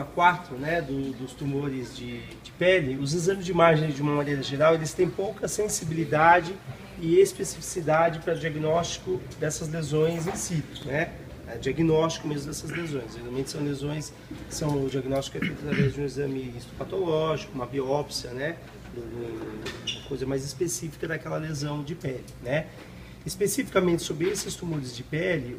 4, né, dos tumores de pele, os exames de imagem, de uma maneira geral, eles têm pouca sensibilidade e especificidade para diagnóstico dessas lesões in situ, né? Diagnóstico mesmo dessas lesões. Geralmente são lesões, o diagnóstico é feito através de um exame histopatológico, uma biópsia, né? Uma coisa mais específica daquela lesão de pele, né? Especificamente sobre esses tumores de pele,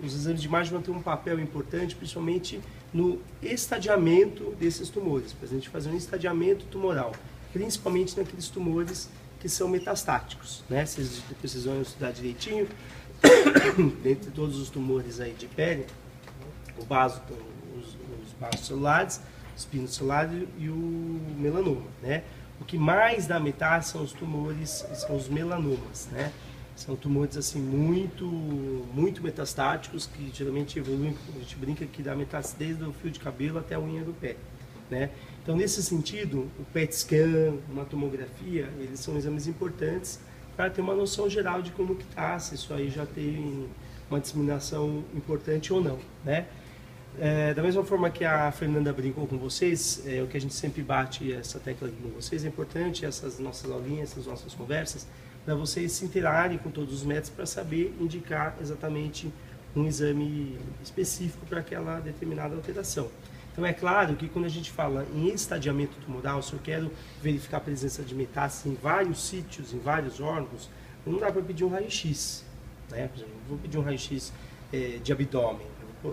os exames de imagem vão ter um papel importante, principalmente no estadiamento desses tumores, para a gente fazer um estadiamento tumoral, principalmente naqueles tumores que são metastáticos, né? Vocês precisam estudar direitinho. Dentre todos os tumores aí de pele, os vasos celulares, os pinos celulares e o melanoma, né? O que mais dá metástase são os tumores, são os melanomas, né? São tumores assim muito metastáticos que geralmente evoluem, a gente brinca que dá metástase desde o fio de cabelo até a unha do pé, né? Então nesse sentido, o PET scan, uma tomografia, eles são exames importantes para ter uma noção geral de como que está, se isso aí já tem uma disseminação importante ou não, né? Da mesma forma que a Fernanda brincou com vocês, o que a gente sempre bate essa tecla aqui com vocês, é importante essas nossas aulinhas, essas nossas conversas, para vocês se interarem com todos os métodos para saber indicar exatamente um exame específico para aquela determinada alteração. Então é claro que quando a gente fala em estadiamento tumoral, se eu quero verificar a presença de metástase em vários sítios, em vários órgãos, não dá para pedir um raio-x, né? Por exemplo, eu vou pedir um raio-x de abdômen,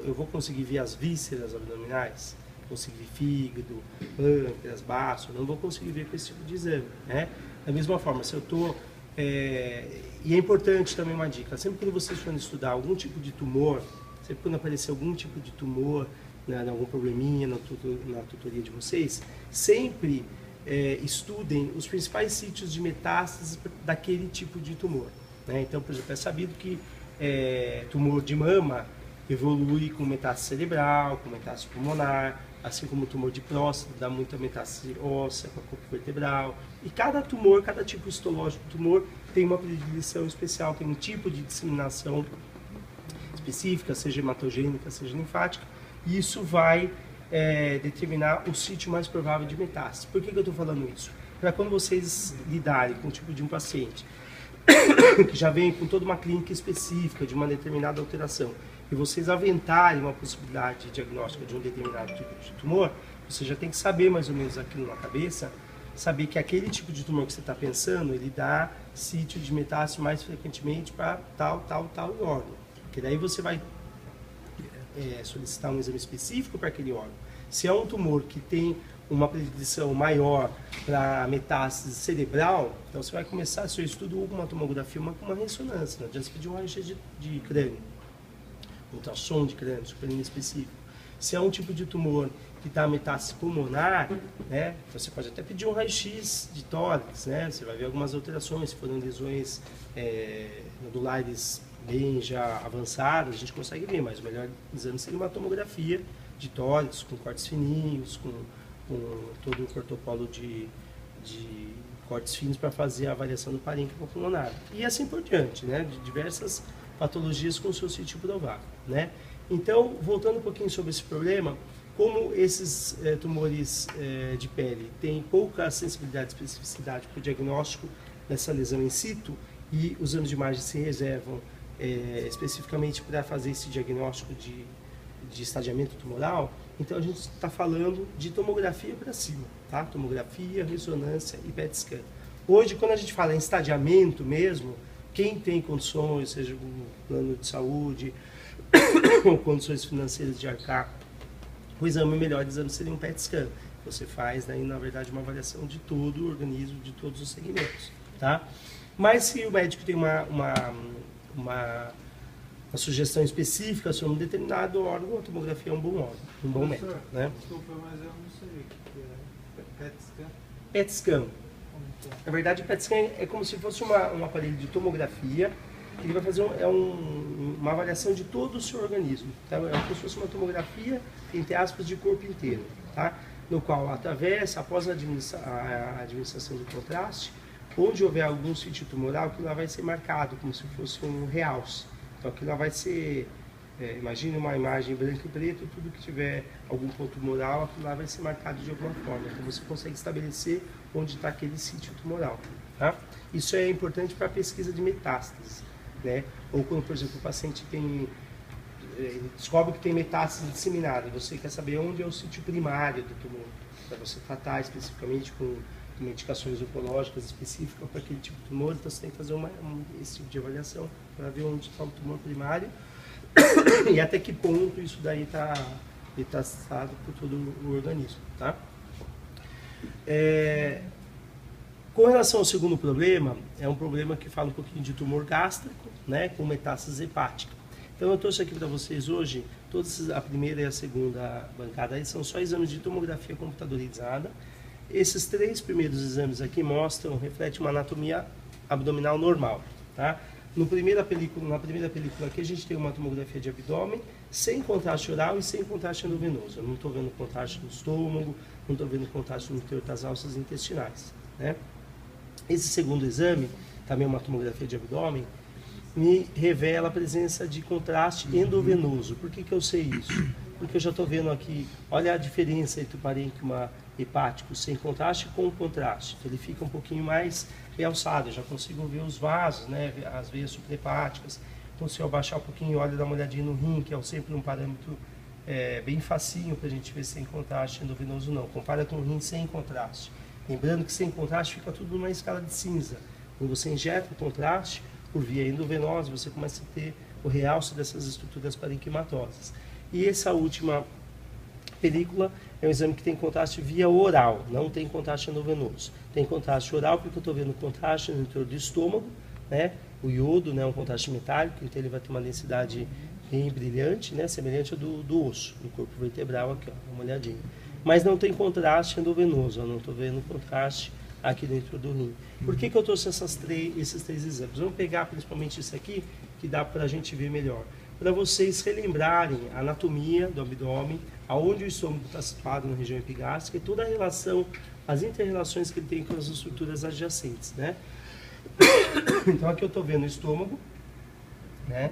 eu vou conseguir ver as vísceras abdominais, conseguir ver fígado, pâncreas, baço, não vou conseguir ver com esse tipo de exame, né? Da mesma forma, se eu estou... e é importante também uma dica, sempre quando vocês forem estudar algum tipo de tumor, sempre quando aparecer algum tipo de tumor, algum probleminha na tutoria de vocês, sempre estudem os principais sítios de metástase daquele tipo de tumor, né? Então, por exemplo, é sabido que tumor de mama evolui com metástase cerebral, com metástase pulmonar, assim como o tumor de próstata dá muita metástase óssea, com a corpo vertebral. E cada tumor, cada tipo histológico de tumor tem uma predileção especial, tem um tipo de disseminação específica, seja hematogênica, seja linfática, e isso vai determinar o sítio mais provável de metástase. Por que eu estou falando isso? Para quando vocês lidarem com o tipo de um paciente que já vem com toda uma clínica específica de uma determinada alteração, e vocês aventarem uma possibilidade diagnóstica de um determinado tipo de tumor, você já tem que saber mais ou menos aquilo na cabeça, saber que aquele tipo de tumor que você está pensando, ele dá sítio de metástase mais frequentemente para tal órgão. Porque daí você vai solicitar um exame específico para aquele órgão. Se é um tumor que tem uma predileção maior para metástase cerebral, então você vai começar seu estudo com uma tomografia, com uma ressonância. Não adianta você pedir um raio-x de crânio, ultrassom de crânio, super específico. Se é um tipo de tumor que dá metástase pulmonar, né, você pode até pedir um raio-x de tórax, né, você vai ver algumas alterações, se forem lesões nodulares bem já avançadas, a gente consegue ver, mas o melhor exame seria uma tomografia de tórax, com cortes fininhos, com todo o protocolo de cortes finos para fazer a avaliação do parênquima pulmonar. E assim por diante, né, de diversas patologias com seu sítio provável, né? Então, voltando um pouquinho sobre esse problema, como esses tumores de pele têm pouca sensibilidade e especificidade para o diagnóstico dessa lesão in situ, e os exames de imagem se reservam especificamente para fazer esse diagnóstico de estadiamento tumoral, então a gente está falando de tomografia para cima, tá? Tomografia, ressonância e PET scan. Hoje, quando a gente fala em estadiamento mesmo, quem tem condições, seja um plano de saúde ou condições financeiras de arcar, o melhor exame seria um PET scan. Você faz, daí, na verdade, uma avaliação de todo o organismo, de todos os segmentos, tá? Mas se o médico tem uma sugestão específica sobre um determinado órgão, a tomografia é um bom órgão, um bom método, né? Desculpa, mas eu não sei o que é PET scan. PET scan. Na verdade, o PET scan é como se fosse um aparelho de tomografia, que ele vai fazer uma avaliação de todo o seu organismo. Então, é como se fosse uma tomografia, entre aspas, de corpo inteiro, tá? No qual, após a administração do contraste, onde houver algum sítio tumoral, aquilo lá vai ser marcado como se fosse um realce. Então aquilo lá vai ser Imagine uma imagem branco e preto, tudo que tiver algum ponto tumoral, aquilo lá vai ser marcado de alguma forma. Então você consegue estabelecer onde está aquele sítio tumoral. Tá? Isso é importante para a pesquisa de metástases, né? Ou quando, por exemplo, o paciente ele descobre que tem metástase disseminada, você quer saber onde é o sítio primário do tumor, para você tratar especificamente com medicações oncológicas específicas para aquele tipo de tumor, então você tem que fazer esse tipo de avaliação para ver onde está o tumor primário e até que ponto isso daí está metastasado por todo o organismo, tá? Com relação ao segundo problema, é um problema que fala um pouquinho de tumor gástrico, né, com metástase hepática. Então eu trouxe aqui para vocês hoje, a primeira e a segunda bancada aí são só exames de tomografia computadorizada. Esses 3 primeiros exames aqui refletem uma anatomia abdominal normal, tá? Na primeira película aqui a gente tem uma tomografia de abdômen sem contraste oral e sem contraste endovenoso. Eu não estou vendo contraste no estômago, não estou vendo contraste no interior das alças intestinais, né? Esse segundo exame, também uma tomografia de abdômen, me revela a presença de contraste endovenoso. Por que eu sei isso? Porque eu já estou vendo aqui, olha a diferença entre o parênquima hepático sem contraste e com contraste. Ele fica um pouquinho mais realçado, eu já consigo ver os vasos, né, as veias suprahepáticas. Então se eu abaixar um pouquinho, olha, dá uma olhadinha no rim, que é sempre um parâmetro bem facinho para a gente ver se tem contraste endovenoso ou não. Compara com o rim sem contraste. Lembrando que sem contraste fica tudo numa escala de cinza. Quando você injeta o contraste por via endovenosa, você começa a ter o realce dessas estruturas parenquimatosas. E essa última película é um exame que tem contraste via oral, não tem contraste endovenoso. Tem contraste oral porque eu estou vendo contraste no interior do estômago, né? O iodo, né, é um contraste metálico, então ele vai ter uma densidade bem brilhante, né, semelhante ao do osso, do corpo vertebral aqui, ó, dá uma olhadinha. Mas não tem contraste endovenoso, eu não estou vendo contraste aqui dentro do rim. Por que eu trouxe esses 3 exames? Vamos pegar principalmente esse aqui, que dá para a gente ver melhor. Para vocês relembrarem a anatomia do abdômen, aonde o estômago está situado na região epigástrica e toda a relação, as inter-relações que ele tem com as estruturas adjacentes, né? Então aqui eu estou vendo o estômago, né?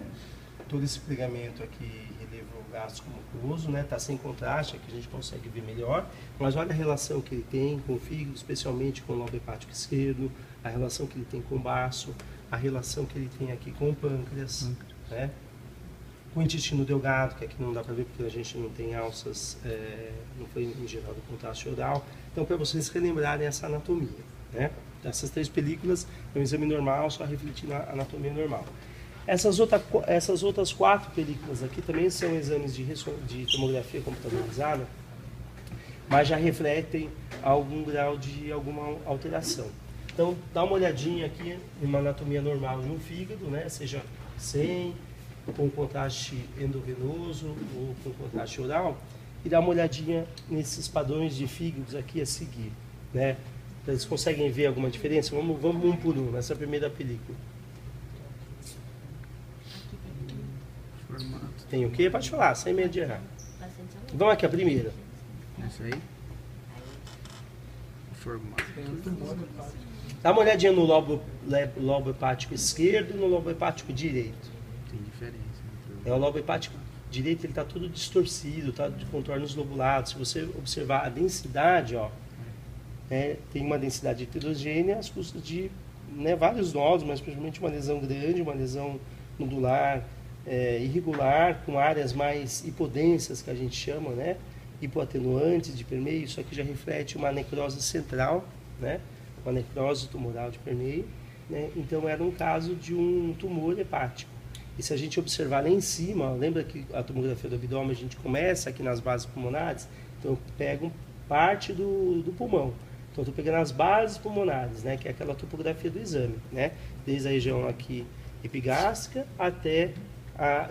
Todo esse pregamento aqui, relevo gástrico mucoso, né? Está sem contraste, aqui a gente consegue ver melhor. Mas olha a relação que ele tem com o fígado, especialmente com o lobo hepático esquerdo, a relação que ele tem com o baço, a relação que ele tem aqui com o pâncreas, né? Com o intestino delgado, que aqui não dá para ver porque a gente não tem alças, não foi em geral do contraste oral. Então, para vocês relembrarem essa anatomia, né? Essas 3 películas é um exame normal, só refletindo a anatomia normal. Essas outras 4 películas aqui também são exames de tomografia computadorizada, mas já refletem algum grau de alguma alteração. Então, dá uma olhadinha aqui em uma anatomia normal de um fígado, né? Seja sem, com contraste endovenoso ou com contraste oral, e dá uma olhadinha nesses padrões de fígados aqui a seguir, né? Vocês conseguem ver alguma diferença? Vamos um por um, nessa primeira película. Formato. Tem o quê? Pode falar, sem medo de errar. Vamos aqui, a primeira. Essa aí? O formato. Dá uma olhadinha no lobo hepático esquerdo e no lobo hepático direito. Tem diferença. O lobo hepático direito ele está todo distorcido, tá de contornos lobulados. Se você observar a densidade, ó, tem uma densidade heterogênea às custas de vários nódulos, mas principalmente uma lesão grande, uma lesão nodular irregular, com áreas mais hipodensas, que a gente chama, né? Hipoatenuantes de permeio. Isso aqui já reflete uma necrose central, né? Uma necrose tumoral de permeio, né? Então era um caso de um tumor hepático. E se a gente observar lá em cima, ó, lembra que a tomografia do abdômen a gente começa aqui nas bases pulmonares? Então eu pego parte do pulmão. Então estou pegando as bases pulmonares, né? Que é aquela topografia do exame, né? Desde a região aqui epigástrica até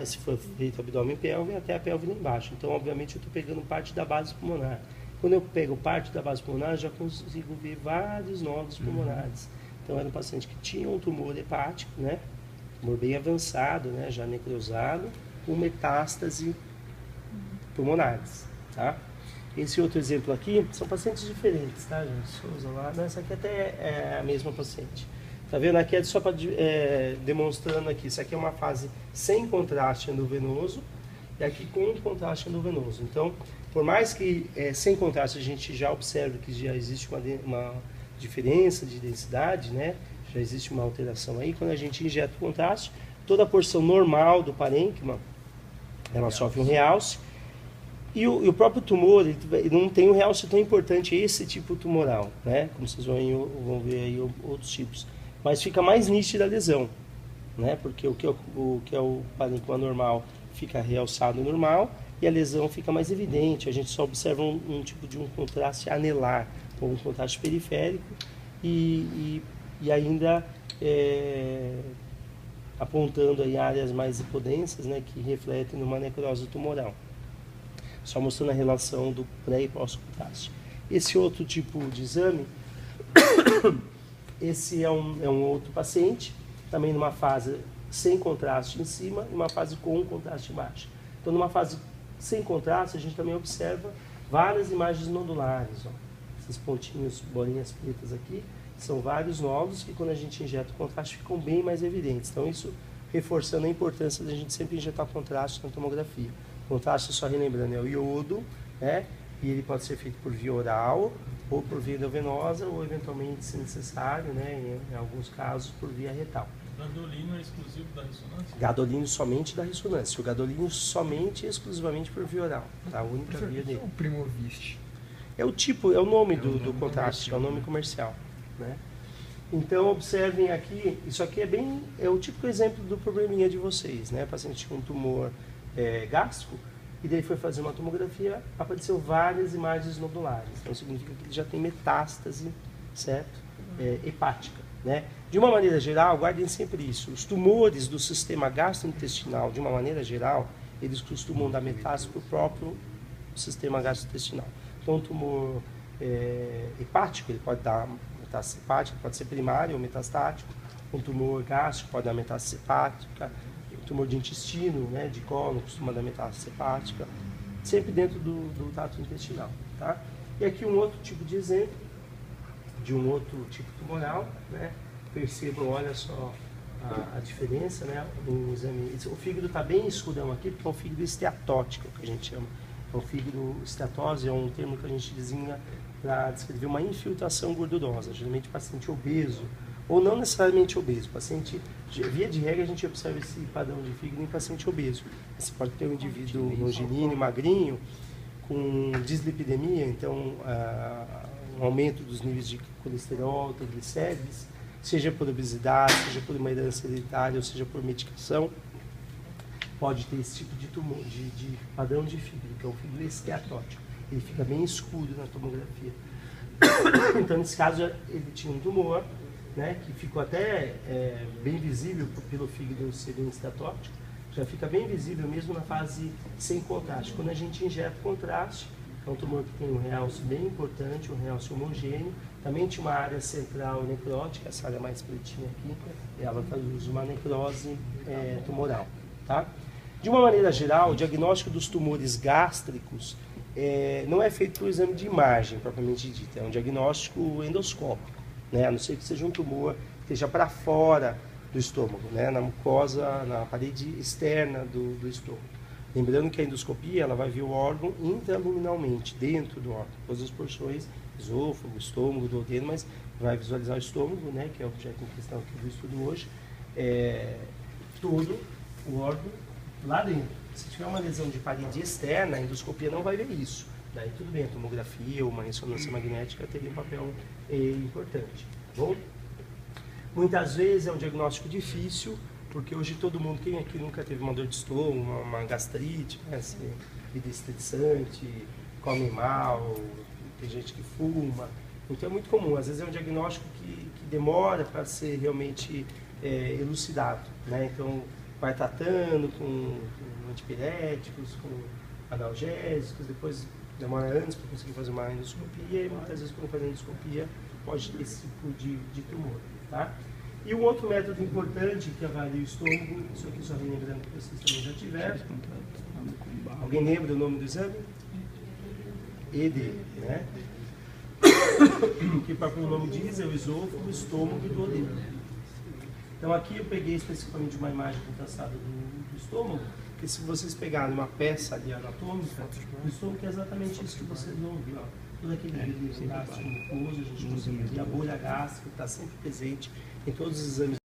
se for feito o abdômen pélvico, até a pelve lá embaixo. Então, obviamente, eu estou pegando parte da base pulmonar. Quando eu pego parte da base pulmonar, já consigo ver vários nódulos pulmonares. Então, era um paciente que tinha um tumor hepático, né? Tumor bem avançado, né? Já necrosado, com metástase pulmonares, tá? Esse outro exemplo aqui, são pacientes diferentes, tá, gente? Souza lá, não, essa aqui até é a mesma paciente. Tá vendo? Aqui é só para demonstrando aqui, isso aqui é uma fase sem contraste endovenoso, e aqui com contraste endovenoso. Então, por mais que sem contraste a gente já observa que já existe uma diferença de densidade, né? Já existe uma alteração aí, quando a gente injeta o contraste, toda a porção normal do parênquima, ela sofre um realce, e o próprio tumor, ele não tem um realce tão importante, esse tipo tumoral, né? Como vocês vão ver aí outros tipos. Mas fica mais nítida a lesão, né? Porque o que é o parênquima normal fica realçado normal, e a lesão fica mais evidente. A gente só observa um tipo de um contraste anelar, ou um contraste periférico, e ainda apontando aí áreas mais hipodensas, né, que refletem numa necrose tumoral. Só mostrando a relação do pré e pós-contraste. Esse outro tipo de exame, esse é um outro paciente, também numa fase sem contraste em cima e uma fase com contraste embaixo. Então, numa fase sem contraste, a gente também observa várias imagens nodulares. Ó. Esses pontinhos, bolinhas pretas aqui, são vários nódulos que, quando a gente injeta o contraste, ficam bem mais evidentes. Então, isso reforçando a importância da gente sempre injetar contraste na tomografia. O contraste, só relembrando, é o iodo, né? E ele pode ser feito por via oral, ou por via endovenosa, ou eventualmente, se necessário, né, em alguns casos, por via retal. O gadolínio é exclusivo da ressonância? Gadolínio somente da ressonância. O gadolínio somente e exclusivamente por via oral. Tá? A única via dele. O Primovist. É o tipo, é o nome do contraste, é o nome comercial. Né? Então, observem aqui, isso aqui é o típico exemplo do probleminha de vocês, né? O paciente com tumor gástrico, e daí foi fazer uma tomografia, apareceu várias imagens nodulares. Então, significa que ele já tem metástase, certo? Hepática, né? De uma maneira geral, guardem sempre isso. Os tumores do sistema gastrointestinal, de uma maneira geral, eles costumam dar metástase para o próprio sistema gastrointestinal. Então, o tumor hepático, ele pode dar metástase hepática, pode ser primário ou metastático. Um tumor gástrico pode dar metástase hepática. Um tumor de intestino, né, de cólon, costuma dar metástase hepática. Sempre dentro do trato intestinal. Tá? E aqui um outro tipo de exemplo, de um outro tipo tumoral, né? Percebam, olha só a diferença, né? No exame. O fígado está bem escurão aqui, porque é um fígado esteatótico, que a gente chama. É um fígado, esteatose é um termo que a gente designa para descrever uma infiltração gordurosa, geralmente paciente obeso, ou não necessariamente obeso, paciente, via de regra a gente observa esse padrão de fígado em paciente obeso. Você pode ter um indivíduo longilíneo, magrinho, com dislipidemia, então um aumento dos níveis de colesterol, triglicérides, seja por obesidade, seja por uma herança hereditária, ou seja por medicação, pode ter esse tipo de tumor, de padrão de fígado, que é o fígado esteatótico. Ele fica bem escuro na tomografia. Então, nesse caso, ele tinha um tumor, né, que ficou até bem visível pelo fígado ser bem esteatótico, já fica bem visível mesmo na fase sem contraste. Quando a gente injeta contraste, é um tumor que tem um realce bem importante, um realce homogêneo, também tinha uma área central necrótica, essa área mais pretinha aqui, ela traduz uma necrose tumoral. Tá? De uma maneira geral, o diagnóstico dos tumores gástricos não é feito por exame de imagem, propriamente dito, é um diagnóstico endoscópico, né? A não ser que seja um tumor que esteja para fora do estômago, né? Na mucosa, na parede externa do estômago. Lembrando que a endoscopia ela vai ver o órgão intraluminalmente, dentro do órgão, todas as porções, esôfago, estômago, duodeno, mas vai visualizar o estômago, né? Que é o objeto em questão aqui do estudo hoje, todo o órgão lá dentro. Se tiver uma lesão de parede externa, a endoscopia não vai ver isso. Daí tudo bem, a tomografia ou uma ressonância magnética teria um papel importante. Bom? Muitas vezes é um diagnóstico difícil, porque hoje todo mundo, quem aqui nunca teve uma dor de estômago, uma gastrite, né, assim, vida estressante, come mal, tem gente que fuma. Então é muito comum, às vezes é um diagnóstico que demora para ser realmente elucidado, né? Então vai tratando com antipiréticos, com analgésicos, depois demora anos para conseguir fazer uma endoscopia, e muitas vezes quando faz a endoscopia pode ter esse tipo de tumor. Tá? E um outro método importante que avalia o estômago, isso aqui só lembrando que vocês também já tiveram. Alguém lembra o nome do exame? ED, né? Que o próprio nome diz é o esôfago, o estômago e o duodeno. Então aqui eu peguei especificamente uma imagem contrastada do estômago, Porque se vocês pegarem uma peça ali anatômica, o estômago é exatamente isso que vocês vão ver, ó. Todo aquele gástrico mucoso, a gente consegue ver a bolha gástrica que está sempre presente em todos os exames